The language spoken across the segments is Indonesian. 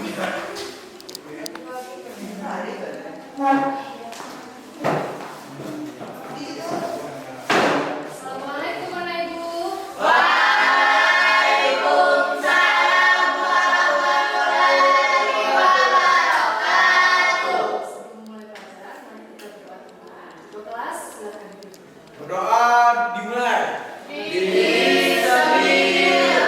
Assalamualaikum anak ibu. Sebelum mulai pelajaran, mari kita berdoa Tuhan. Dua kelas, silakan. Berdoa dimulai. Bismillahirrahmanirrahim.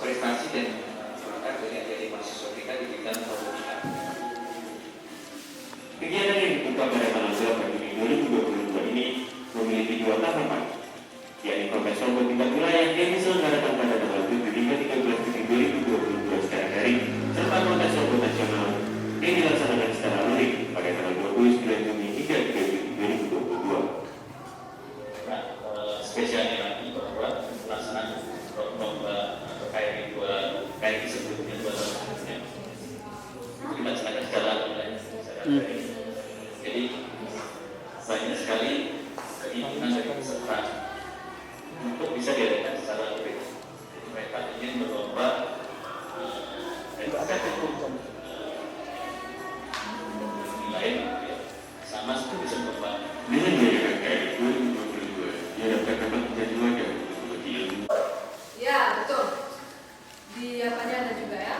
prestasi dan semangat dari adik mahasiswa kita di bidang robotika. Kegiatan yang dibuka pada tanggal 8 Juni 2022 ini memiliki 2 tahapan, yakni kontes robot tingkat wilayah yang diselenggarakan pada tanggal 7 hingga 13 Juni 2022 secara daring, serta kontes robot nasional yang dilaksanakan secara luring pada tanggal 29 Juni hingga 3 Juni 2022. Nah, spesialnya lagi bahwa pelaksanaan lomba atau KRI sebelumnya 2 tahun sebelumnya itu dilaksanakan secara online, secara daring. Jadi banyak sekali keinginan dari peserta untuk bisa diadakan secara luring. Jadi mereka ingin berlomba dan ada tentu nilai ya, sama seperti bisa berlomba. Dengan diadakan KRI 2022, diharapkan dapat menjadi wadah untuk berbagi ilmu. Ya, betul. Di apanya ada juga ya.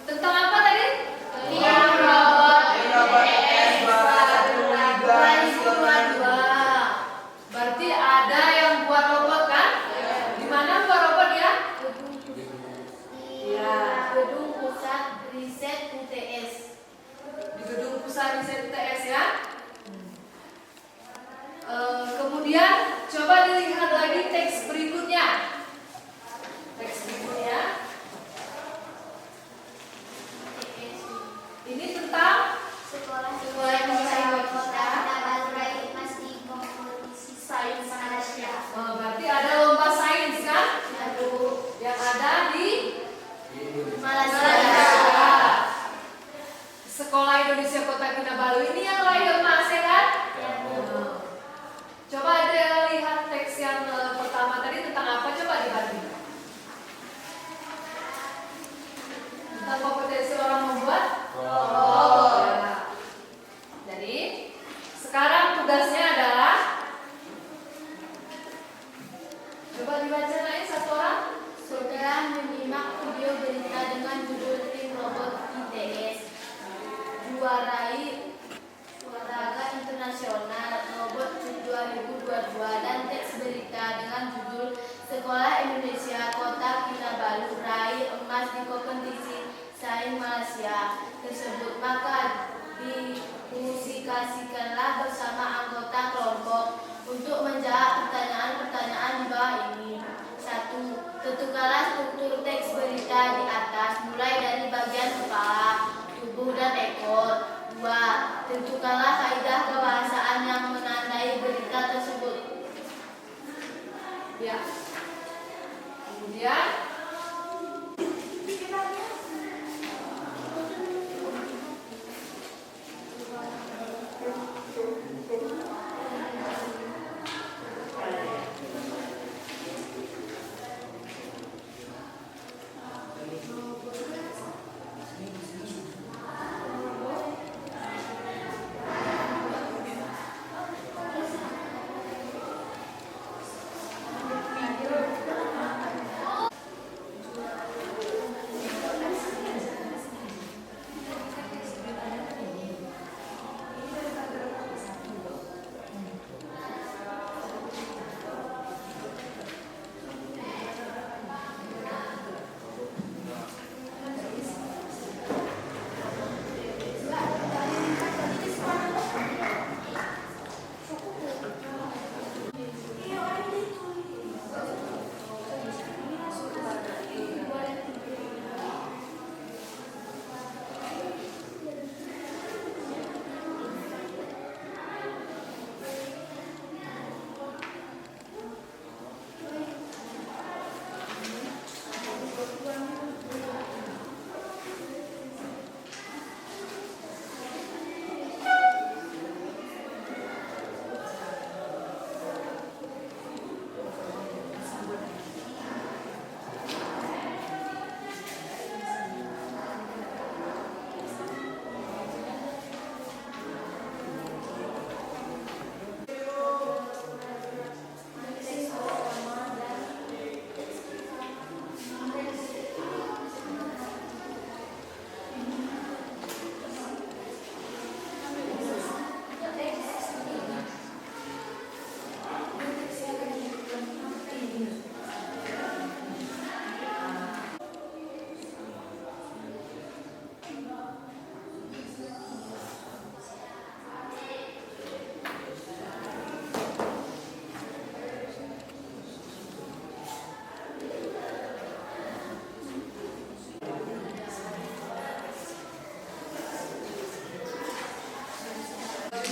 Tentang apa tadi? Tiang robot TS 2022. Berarti ada yang buat robot kan? Di mana buat robot ya? Ya, Gedung Pusat Riset UTS. di gedung pusat riset UTS ya. Kemudian coba dilihat lagi teks berikutnya. Teks berikutnya. Ini tentang Sekolah Indonesia Kota Kinabalu Emas di kompetisi sains Malaysia. berarti ada lomba sains kan? Yang ada di Malaysia. Sekolah Indonesia Kota Kinabalu ini yang lahir Mas ya kan? Coba ada lihat teks yang pertama tadi tentang apa? Coba dibagi. Tentang kompetensi orang membuat robot. Ya. Jadi sekarang tugasnya adalah coba dibaca naik satu orang. Saudara menyimak video berita dengan judul Tim Robot ITS juarai olahraga internasional robot 2022 dan teks berita dengan judul Sekolah Indonesia Kota Kinabalu raih emas di kompetisi sains Malaysia tersebut, maka dimusikasikanlah bersama anggota kelompok untuk menjawab pertanyaan-pertanyaan di bawah ini. 1. Tentukanlah struktur teks berita di atas mulai dari bagian kepala, tubuh dan ekor. 2. Tentukanlah kaidah kebahasaan yang menandai berita tersebut. Ya. Kemudian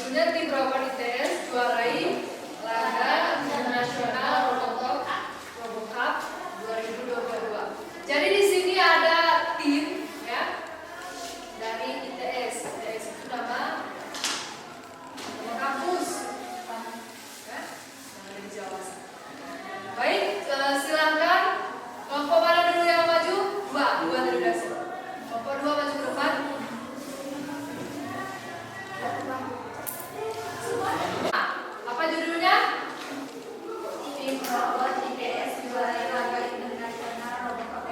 Tentunya tim Rawan ITS juarai laga internasional Robo Cup 2022. Jadi di sini ada tim ya dari ITS. ITS itu nama kampus ya, yang ada di Jawa. Baik, silakan kelompok mana dulu yang maju? Dua dari dasar. Kelompok 2 maju ke depan. Apa judulnya? Tim Robot ITS juara laga internasional Robo Cup.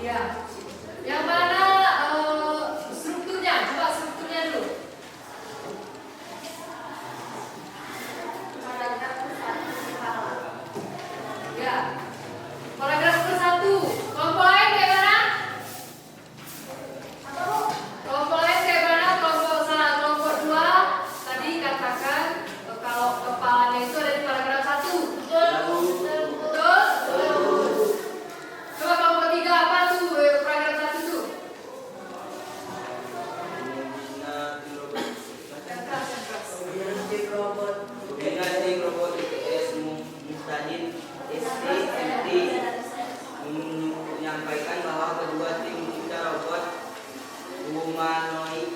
Ya. Yang mana strukturnya? Coba strukturnya dulu. Paragraf 1 kepala. Ya. Paragraf ke-1. Kelompok lain kayak mana? Kelompok lain kayak mana? Kelompok 2 tadi katakan kalau kepalanya itu ada di paragraf 1. Betul? Coba kelompok 3 apa tuh? Paragraf 1 tuh. Yang keras. Tim robot ITS Mustadin STMT menyampaikan bahwa kedua tim kita robot humanoid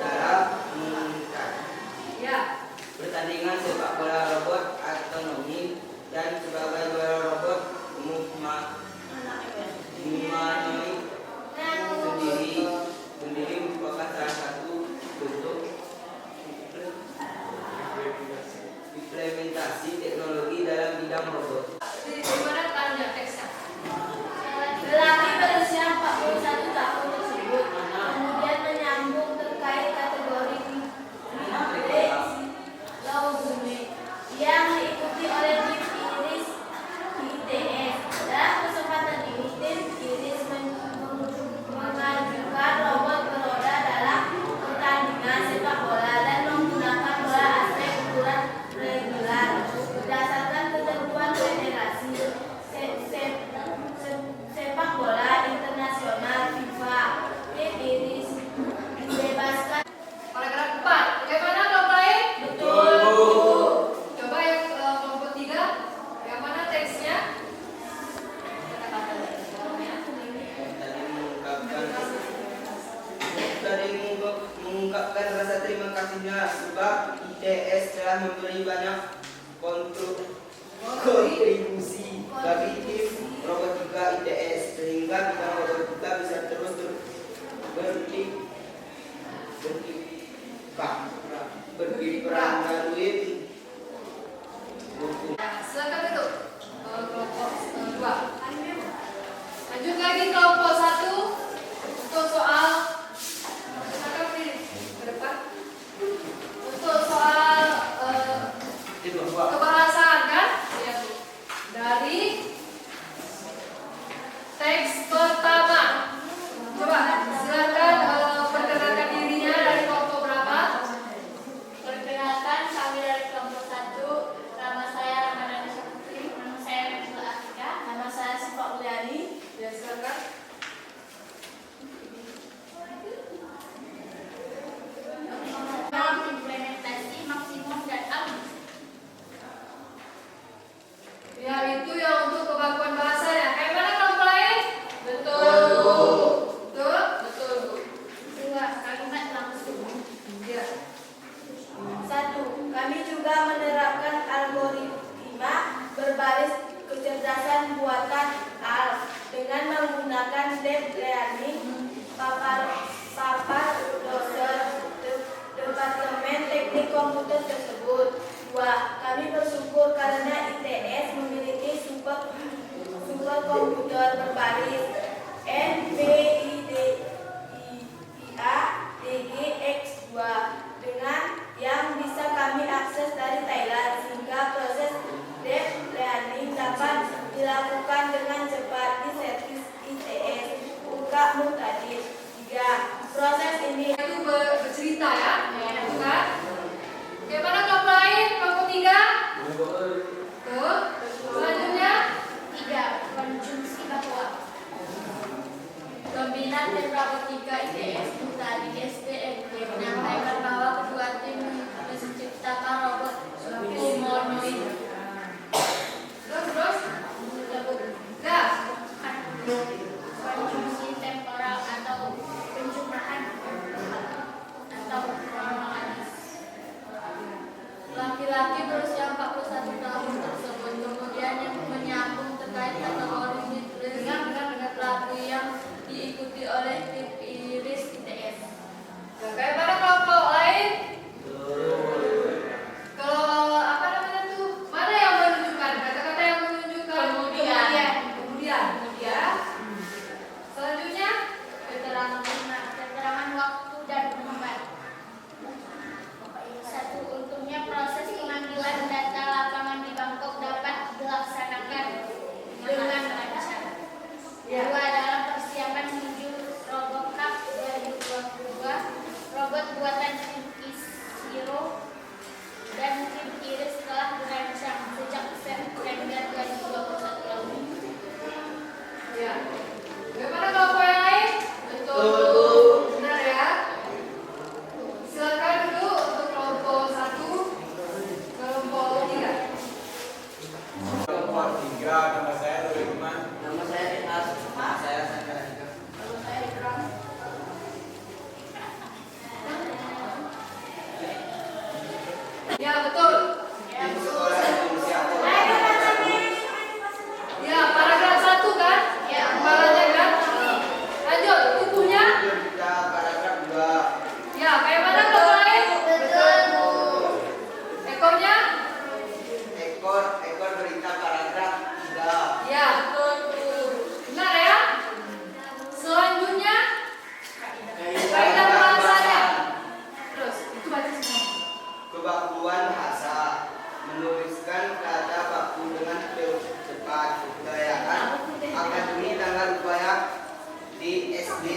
darat meningkat. Ya. Pertandingan sepak bola robot otonomi dan sebagai juara robot humanoid sendiri merupakan salah satu bentuk implementasi teknologi dalam bidang robot. Di mana tanya teksnya? Lelaki berusia 41 tahun tersebut kemudian menyambung terkait kategori Lauzune yang diikuti oleh tim Iris di ITS. Dalam kesempatan ini, tim Iris mengajukan robot beroda dalam pertandingan sepak bola dan menggunakan bola aspek ukuran regular berdasarkan ketentuan federasi sepak bola internasional FIFA. Tim Iris dibebaskan. Paragraf 4. Bagaimana kelompok lain? Betul. Coba yang kelompok 3. Yang mana teksnya? Tadi mengungkapkan rasa terima kasihnya sebab ITS telah memberi banyak kontribusi bagi tim robotika ITS sehingga bidang robotika bisa terus berkiprah melalui Ya, silakan duduk. Kelompok 2. Lanjut lagi kelompok 1 untuk soal. Silakan berdiri ke depan. Untuk soal kebahasaan kan? Ya, Bu. Dari teks pertama. Coba silakan perkenalkan dirinya dari kelompok berapa? Perkenalkan, kami dari kelompok 1. Nama saya Ramadhani Syafri. Nama saya Nabila Atika. Nama saya Siva Uliani. Ya, silakan. Dalam implementasi maksimum dan abis. Ya, itu yang untuk kebakuan bahasanya. Kayak mana kelompok lain? Betul. Betul? Betul, Bu. Dua, kalimat langsung. Ya. 1. Kami juga menerapkan algoritma berbasis kecerdasan buatan AL dengan menggunakan deep learning papar dosen Departemen Teknik Komputer tersebut. 2. Kami bersyukur karena ITS memiliki super komputer berbasis NVIDIA DGX2 dengan yang bisa kami akses dari Thailand sehingga proses deep learning dapat dilakukan dengan cepat di servis ITS. Ungkap Muhtadin. 3. Proses ini Itu bercerita ya. Bukan? Bagaimana kelompok lain? Kelompok 3? Tuh. Selanjutnya 3. Konsumsi bahwa Pembinaan tim robotika ITS Mustadin STMT menyampaikan bahwa kedua tim oleh tim Iris ITS. Ya, kayak mana kelompok lain? Kalau apa namanya tuh? Mana yang menunjukkan? Kata-kata yang menunjukkan. Kemudian. Ya. Selanjutnya. Keterangan waktu dan tempat. Satu, untungnya proses pengambilan data lapangan di Bangkok dapat dilaksanakan dengan lancar. Ya. Dua, dalam persiapan menuju RoboCup 2022, robot buatan tim Isiro dan tim Iris telah dirancang sejak September 2021 lalu. Ya. Bagaimana kelompok yang lain? Betul. Benar ya. Silakan dulu untuk kelompok 1, kelompok 3. Kelompok 3, nama saya Ruhman. Nama saya Enas. Nama saya Sandra. Ya, betul. Tim sekolah Indonesia. Ya, paragraf 1 kan? Ya, kepalanya kan? Lanjut, tubuhnya? Kita paragraf 2. Ya, kayak mana kelompok lain? Ekornya? Ekor berita paragraf 3. Ya, benar ya? Selanjutnya, kaidah bahasanya. Terus, itu baca semua. Kebakuan bahasa menuliskan kata baku dengan cepat. Kebudayaan akademi tanggal upaya di SD.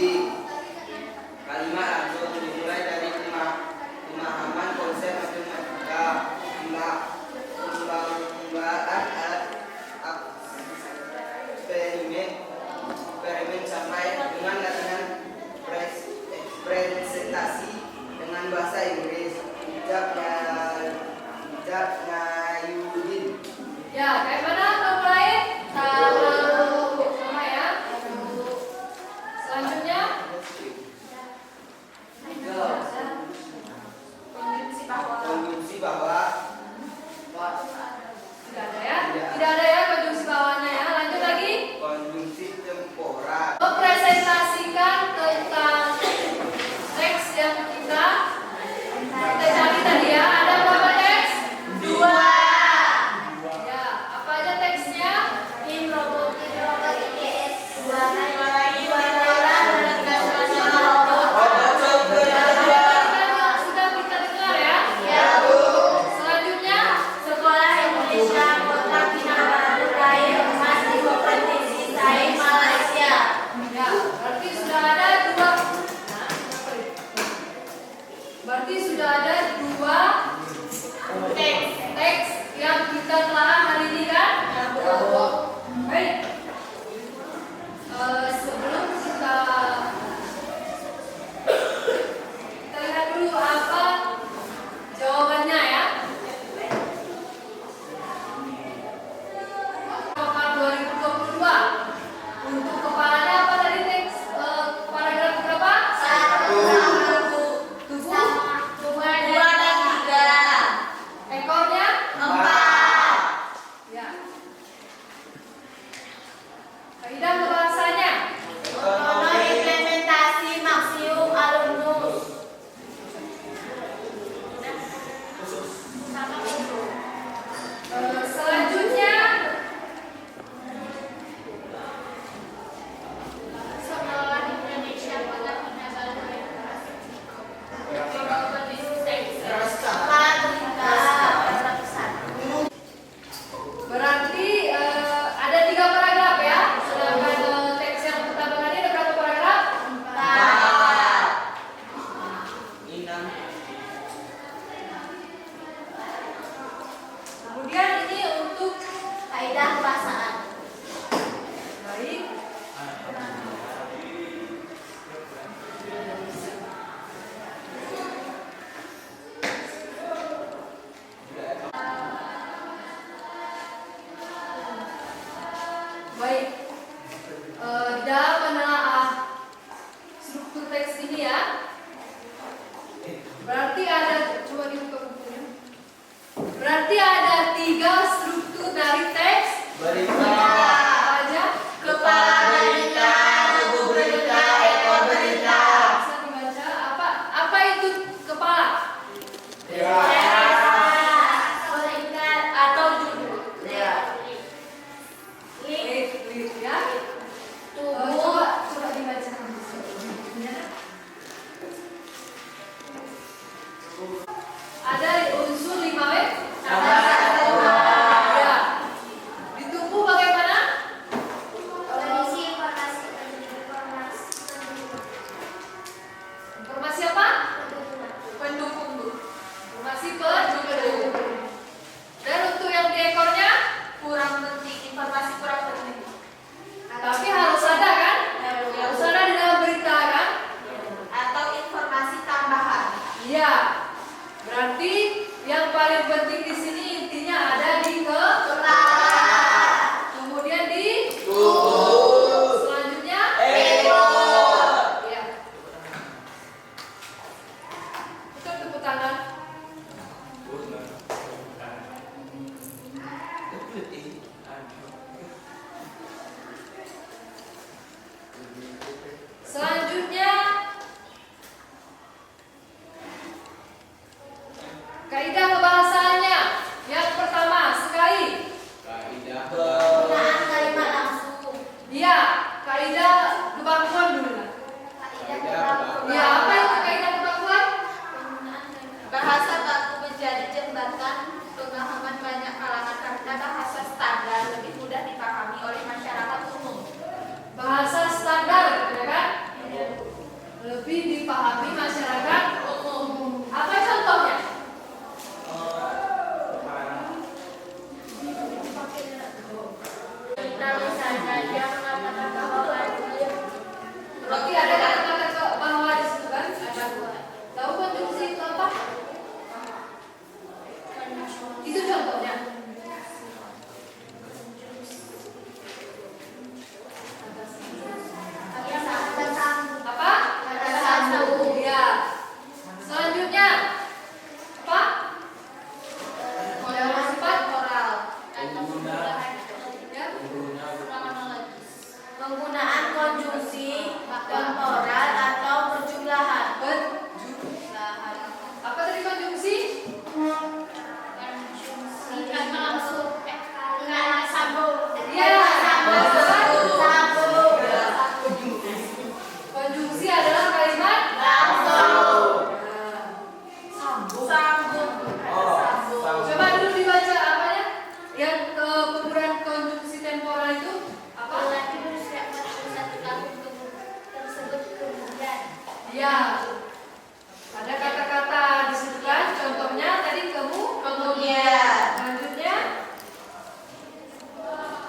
Kalimat langsung dimulai dari pemahaman konsep matematika, pengembangan alat eksperimen sampai dengan latihan presentasi dengan bahasa Inggris. Bijak ngayudin. Ya, kayak mana kelompok lain? Sama ya. Selanjutnya, Konsumsi bahwa Ya. Ada kata-kata disebutkan. Contohnya tadi kemudian. Selanjutnya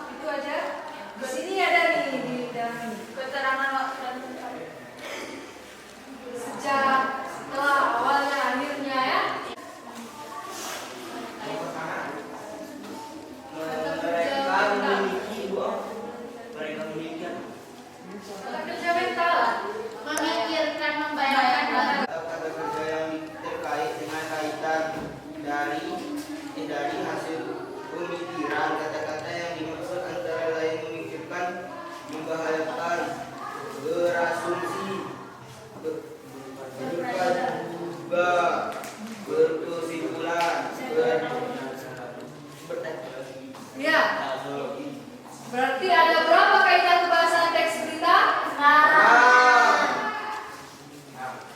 itu aja. Di sini ada nih di dalam Keterangan waktu dan tempat. sejak, setelah, awalnya, akhirnya ya. Mereka memiliki mereka memiliki Kata kerja mental. Memikirkan, membayangkan, kata kerja yang terkait dengan kaitan dari hasil pemikiran. Kata-kata yang dimaksud antara lain memikirkan, membahayakan, berasumsi, berduga, berkesimpulan, Ya. Berarti ada berapa kaitan pembahasan teks berita?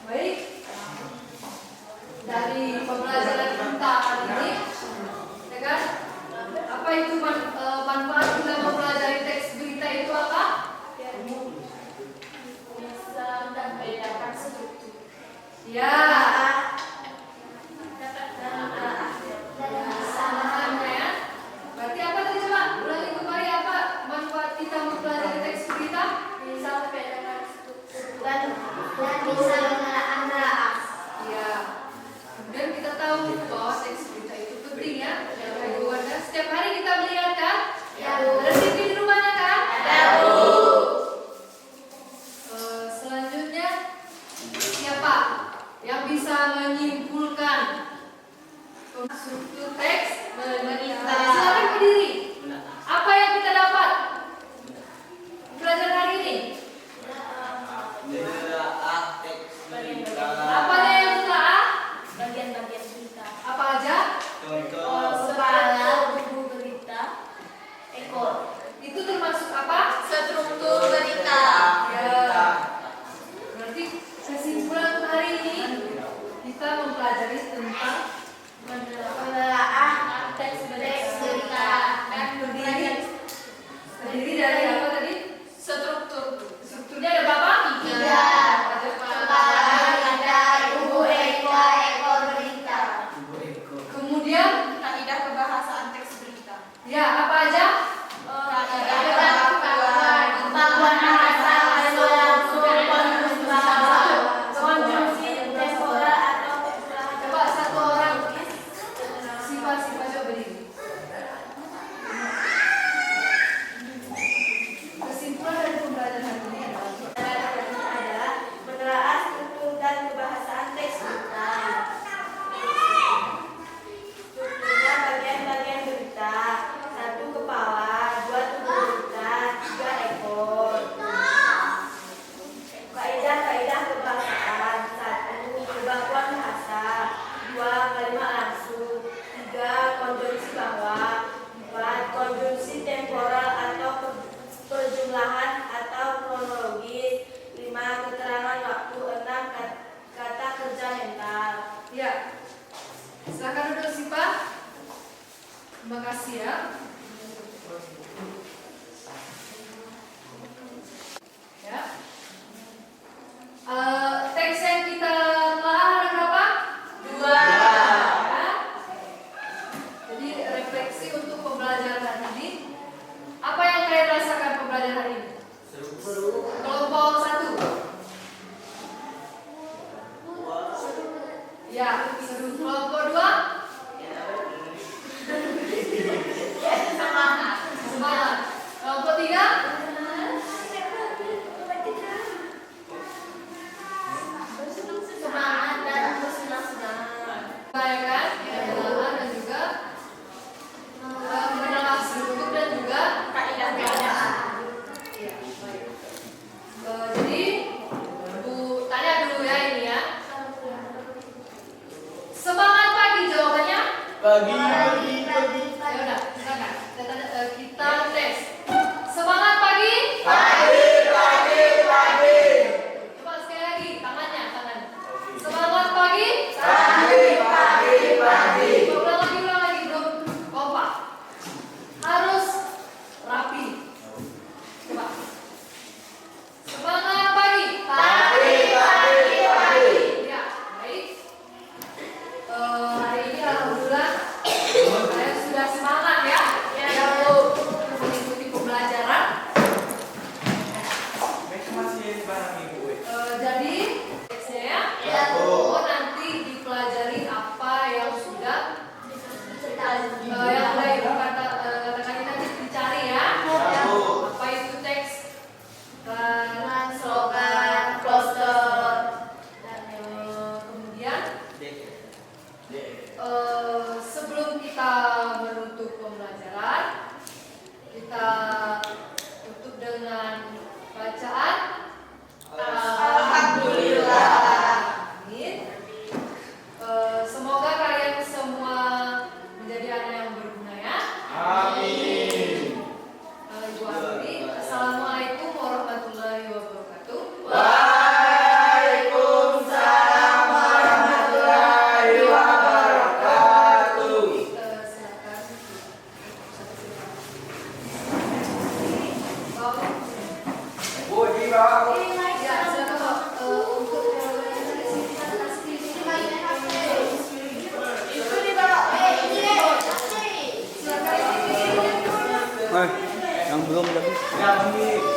Baik. Dari pembelajaran kita kali ini, ya kan? Apa itu manfaat kita mempelajari teks berita itu apa? bisa membedakan struktur. Ya. Berarti apa tadi coba? Ulangi kembali apa manfaat kita mempelajari teks berita? Bisa membedakan struktur. Dan bisa menelaah. Ya. Kemudian kita tahu bahwa teks berita itu penting ya. Bagi warga setiap hari kita melihat kan? Ya. Ada TV di rumahnya kan? Ada, Bu. Selanjutnya siapa yang bisa menyimpulkan struktur teks berita? Silakan berdiri. Apa yang kita dapat pelajaran hari ini? menelaah teks berita. Apa yang telah? Bagian-bagian berita. Apa aja? Contoh Kepala, tubuh berita, ekor. Itu termasuk apa? Struktur berita. Ya. Berarti kesimpulan untuk hari ini kita mempelajari tentang Menelaah Teks berita. dan terdiri dari apa tadi? struktur. Strukturnya ada berapa? Tiga. Ada Kepala berita, tubuh ekor berita. Kemudian Kaidah kebahasaan teks berita. ya apa aja? Kemampuan bahasa, langsung, konjungsi, temporal atau Coba satu orang sifat-sifat coba berdiri. Kesimpulan dari pembelajaran hari ini adalah menelaah struktur dan kebahasaan teks berita. Strukturnya bagian-bagian berita. 1 kepala, 2 tubuh berita, 3 ekor. Kaidah-kaidah kebahasaan. 1 kemampuan bahasa, 2 kalimat langsung, 3 konjungsi bawah, 4 konjungsi temporal atau perjumlahan atau kronologis, 5 keterangan waktu, 6 kata kerja mental. ya. Silakan duduk sifat. Terima kasih ya. Ya. Teks yang kita telah ada berapa? 2. Ya. Jadi refleksi untuk pembelajaran hari ini. Apa yang kalian rasakan pembelajaran hari ini? Kelompok 1. Ya, seru. Kelompok 2. Semangat. Kelompok 3. Semangat dan bersenang-senang. Bayangkan, pengenalan dan juga mengenal struktur dan juga Kaidah-kaidah. ya, baik. Jadi Bu tanya dulu ya ini ya. Semangat pagi jawabannya. Pagi. Ya udah, silakan. Kita tes. Semangat pagi. Coba sekali lagi tangannya. Semangat pagi. Ulang lagi bro. Kompak. Harus rapi. Coba. Semangat pagi. Siap, Andi.